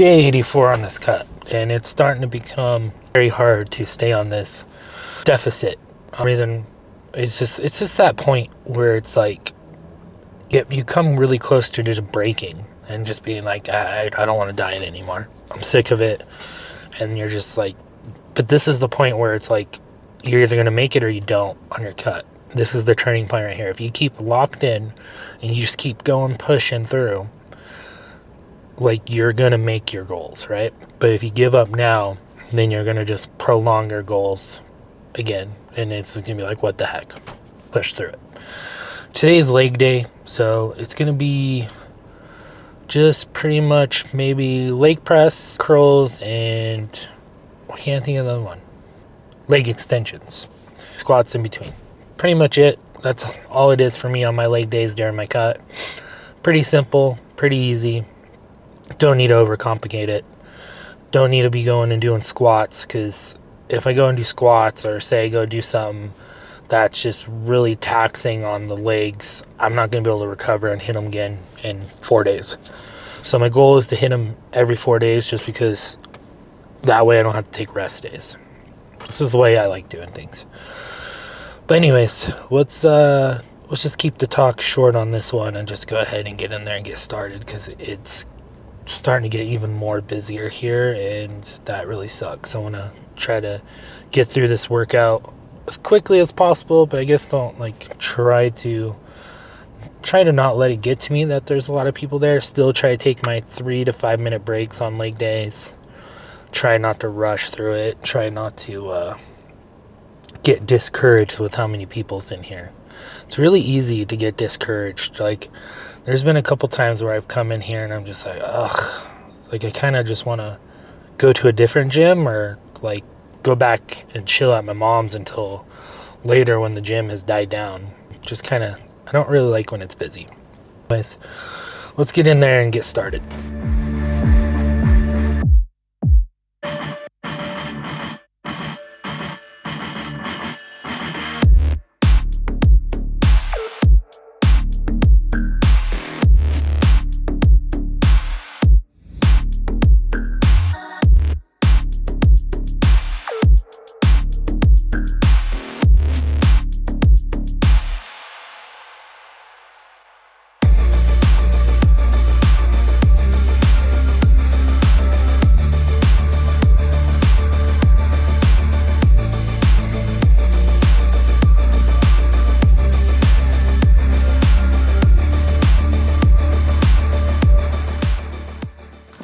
day 84 on this cut, and it's starting to become very hard to stay on this deficit. Reason it's just that point where it's like you come really close to just breaking and just being like, I don't want to diet anymore. I'm sick of it. And you're just like, but this is the point where it's like you're either going to make it or you don't on your cut. This is the turning point right here. If you keep locked in and you just keep going, pushing through, like, you're going to make your goals, right? But if you give up now, then you're going to just prolong your goals again. And it's going to be like, what the heck? Push through it. Today is leg day, so it's going to be just pretty much maybe leg press, curls, and I can't think of the other one. Leg extensions. Squats in between. Pretty much it. That's all it is for me on my leg days during my cut. Pretty simple, pretty easy. Don't need to overcomplicate it. Don't need to be going and doing squats, because if I go and do squats, or say I go do something that's just really taxing on the legs, I'm not going to be able to recover and hit them again in 4 days. So my goal is to hit them every 4 days, just because that way I don't have to take rest days. This is the way I like doing things. But anyways, let's just keep the talk short on this one and just go ahead and get in there and get started, because it's starting to get even more busier here, and that really sucks. I want to try to get through this workout as quickly as possible, but I guess don't try to not let it get to me that there's a lot of people there. Still try to take my 3 to 5 minute breaks on leg days. Try not to rush through it. Try not to get discouraged with how many people's in here. It's really easy to get discouraged. There's been a couple times where I've come in here and I'm just like, ugh. I kind of just want to go to a different gym, or go back and chill at my mom's until later when the gym has died down. Just kind of, I don't really like when it's busy. Anyways, let's get in there and get started.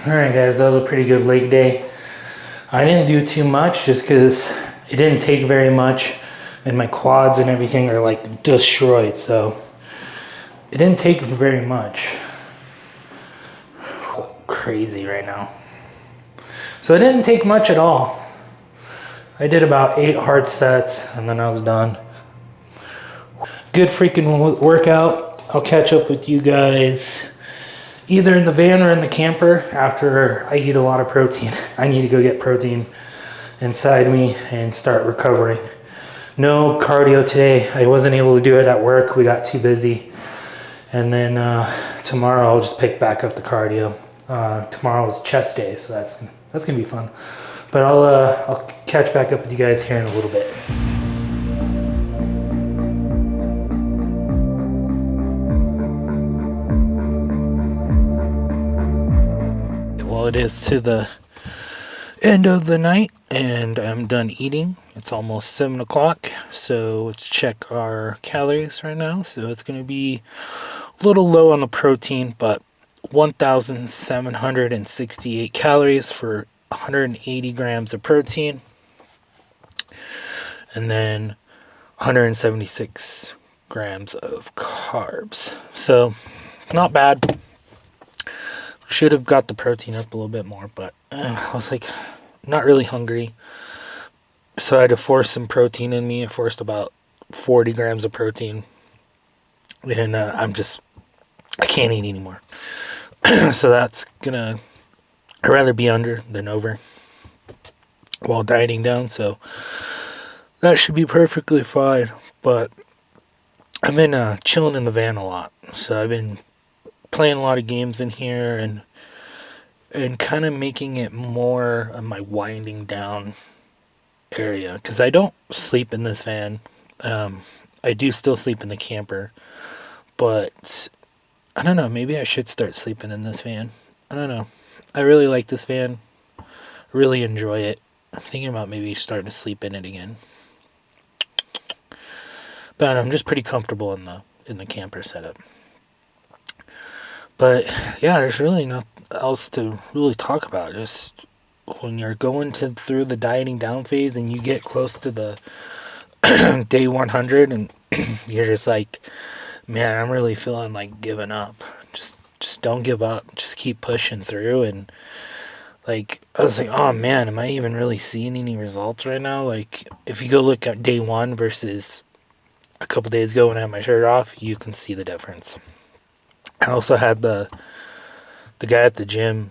Alright guys, that was a pretty good leg day. I didn't do too much just because it didn't take very much, and my quads and everything are destroyed, so it didn't take very much. Crazy right now. So it didn't take much at all. I did about 8 hard sets and then I was done. Good freaking workout. I'll catch up with you guys either in the van or in the camper after I eat a lot of protein. I need to go get protein inside me and start recovering. No cardio today. I wasn't able to do it at work. We got too busy. And then tomorrow I'll just pick back up the cardio. Tomorrow is chest day, so that's gonna be fun. But I'll catch back up with you guys here in a little bit. Well, it is to the end of the night and I'm done eating. It's almost 7 o'clock, so let's check our calories right now. So it's going to be a little low on the protein, but 1,768 calories for 180 grams of protein, and then 176 grams of carbs. So not bad. Should have got the protein up a little bit more, but I was not really hungry, so I had to force some protein in me. I forced about 40 grams of protein, and I can't eat anymore. So that's I'd rather be under than over while dieting down, so that should be perfectly fine. But I've been chilling in the van a lot, so I've been playing a lot of games in here, and and kind of making it more of my winding down area, because I don't sleep in this van. Um, I do still sleep in the camper, but I don't know. Maybe I should start sleeping in this van. I don't know. I really like this van. Really enjoy it. I'm thinking about maybe starting to sleep in it again. But I'm just pretty comfortable in the camper setup. But yeah, there's really nothing else to really talk about. Just when you're going through the dieting down phase and you get close to the day 100 and you're just like, man, I'm really feeling like giving up. Just don't give up. Just keep pushing through. And like, I was like, oh man, am I even really seeing any results right now? Like, if you go look at day one versus a couple days ago when I had my shirt off, you can see the difference. I also had the guy at the gym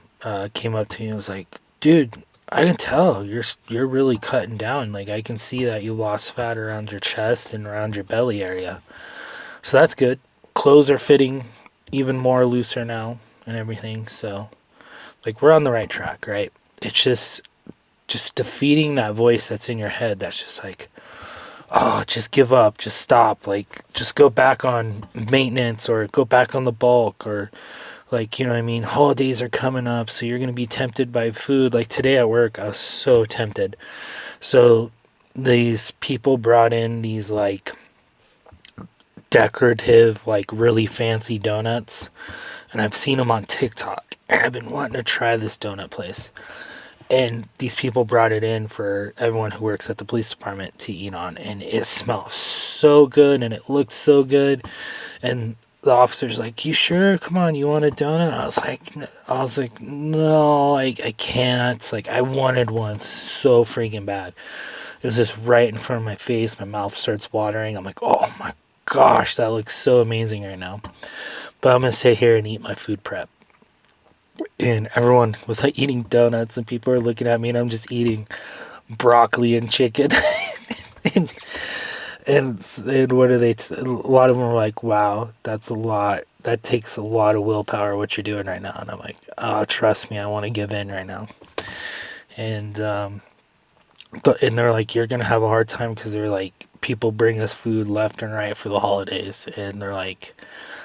came up to me and was like, dude, I can tell you're really cutting down. Like, I can see that you lost fat around your chest and around your belly area. So that's good. Clothes are fitting even more looser now and everything. So like, we're on the right track, right? It's just defeating that voice that's in your head that's just like, oh, just give up, just stop, like just go back on maintenance or go back on the bulk, or like, you know what I mean, holidays are coming up, so you're going to be tempted by food. Like today at work, I was so tempted. So these people brought in these like decorative, like really fancy donuts, and I've seen them on TikTok, and I've been wanting to try this donut place. And these people brought it in for everyone who works at the police department to eat on, and it smells so good and it looked so good. And the officer's like, you sure, come on, you want a donut? I was like no, I can't. Like, I wanted one so freaking bad. It was just right in front of my face. My mouth starts watering. I'm like, oh my gosh, that looks so amazing right now. But I'm gonna sit here and eat my food prep. And everyone was like eating donuts, and people are looking at me, and I'm just eating broccoli and chicken. and, and what are they? A lot of them were like, "Wow, that's a lot. That takes a lot of willpower. What you're doing right now." And I'm like, "Oh, trust me, I want to give in right now." And and they're like, "You're gonna have a hard time," because they're like, people bring us food left and right for the holidays, and they're like,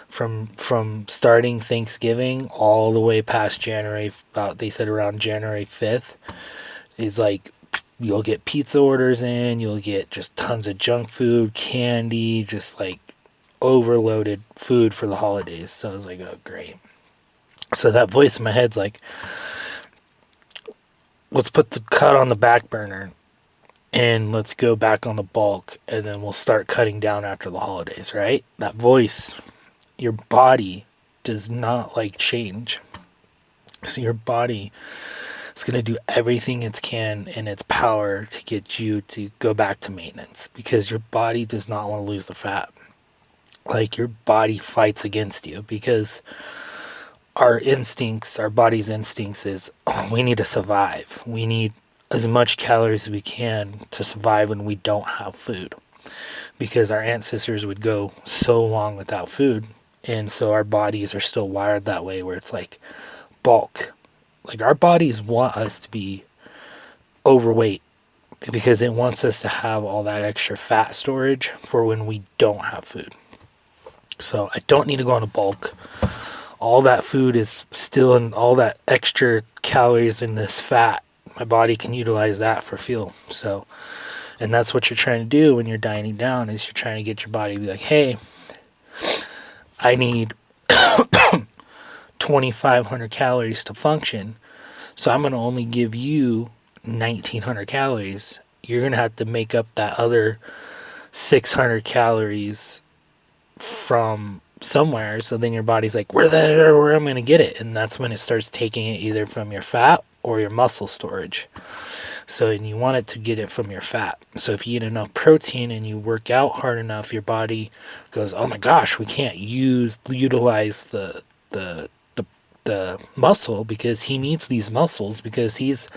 from starting Thanksgiving all the way past January, about they said around January 5th, is like you'll get pizza orders in, you'll get just tons of junk food, candy, just like overloaded food for the holidays. So I was like, oh great. So that voice in my head's like, let's put the cut on the back burner and let's go back on the bulk, and then we'll start cutting down after the holidays, right? That voice, your body does not like change. So your body is going to do everything it can in its power to get you to go back to maintenance, because your body does not want to lose the fat. Like, your body fights against you, because our instincts, our body's instincts is, oh, we need to survive. We need as much calories as we can to survive when we don't have food, because our ancestors would go so long without food. And so our bodies are still wired that way, where it's like bulk. Like, our bodies want us to be overweight because it wants us to have all that extra fat storage for when we don't have food. So I don't need to go on a bulk. All that food is still in, all that extra calories in this fat, my body can utilize that for fuel. So, and that's what you're trying to do when you're dieting down, is you're trying to get your body to be like, hey, I need 2,500 calories to function, so I'm going to only give you 1,900 calories. You're going to have to make up that other 600 calories from somewhere. So then your body's like, where am I going to get it? And that's when it starts taking it either from your fat or your muscle storage. So, and you want it to get it from your fat. So if you eat enough protein and you work out hard enough, your body goes, oh my gosh, we can't utilize the muscle, because he needs these muscles, because he's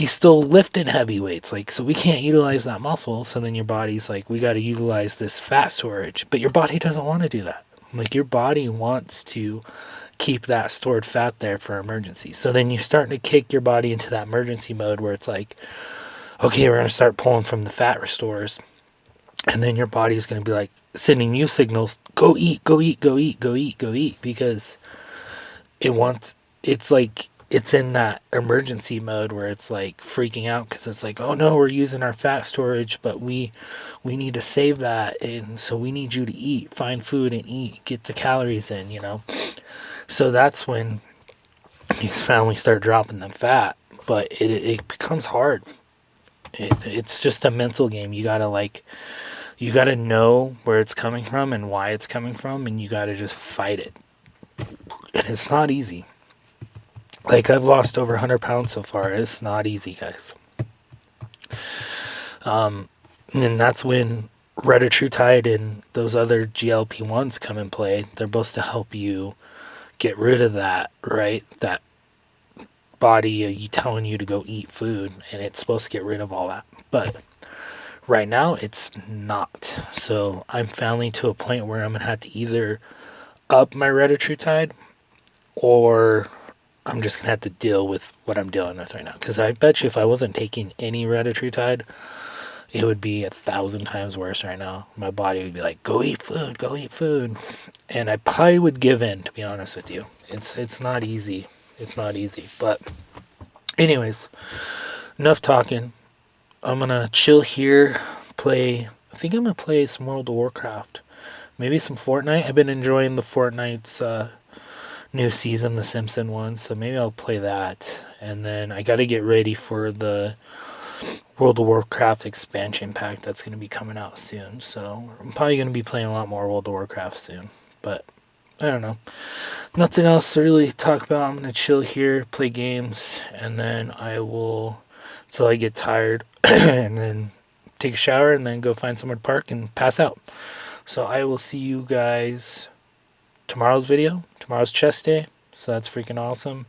still lifting heavy weights. Like, so we can't utilize that muscle. So then your body's like, we got to utilize this fat storage. But your body doesn't want to do that. Like, your body wants to keep that stored fat there for emergency. So then you start to kick your body into that emergency mode where it's like, okay, we're going to start pulling from the fat restores. And then your body is going to be like sending you signals, go eat, go eat, go eat, go eat, go eat, because it's like, it's in that emergency mode where it's like freaking out because it's like, oh no, we're using our fat storage, but we need to save that, and so we need you to eat, find food and eat, get the calories in, you know. So that's when you finally start dropping the fat, but it becomes hard. It's just a mental game. You gotta know where it's coming from and why it's coming from, and you gotta just fight it. And it's not easy. Like, I've lost over 100 pounds so far. It's not easy, guys. And that's when retatrutide and those other GLP-1s come in play. They're supposed to help you get rid of that, right? That body you telling you to go eat food, and it's supposed to get rid of all that. But right now, it's not. So I'm finally to a point where I'm going to have to either up my retatrutide, or I'm just going to have to deal with what I'm dealing with right now. Because I bet you if I wasn't taking any retatrutide, it would be 1,000 times worse right now. My body would be like, go eat food, go eat food. And I probably would give in, to be honest with you. It's not easy. It's not easy. But anyways, enough talking. I'm going to chill here, I think I'm going to play some World of Warcraft. Maybe some Fortnite. I've been enjoying the Fortnite's new season, the Simpson one, so maybe I'll play that. And then I got to get ready for the World of Warcraft expansion pack that's going to be coming out soon. So I'm probably going to be playing a lot more World of Warcraft soon. But I don't know. Nothing else to really talk about. I'm going to chill here, play games, and then I will, until I get tired, and then take a shower, and then go find somewhere to park and pass out. So I will see you guys tomorrow's video. Tomorrow's chest day, so that's freaking awesome.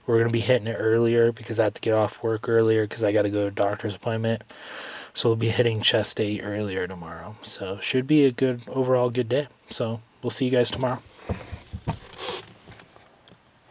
We're going to be hitting it earlier because I have to get off work earlier because I got to go to a doctor's appointment. So we'll be hitting chest day earlier tomorrow. So should be a good, overall good day. So we'll see you guys tomorrow.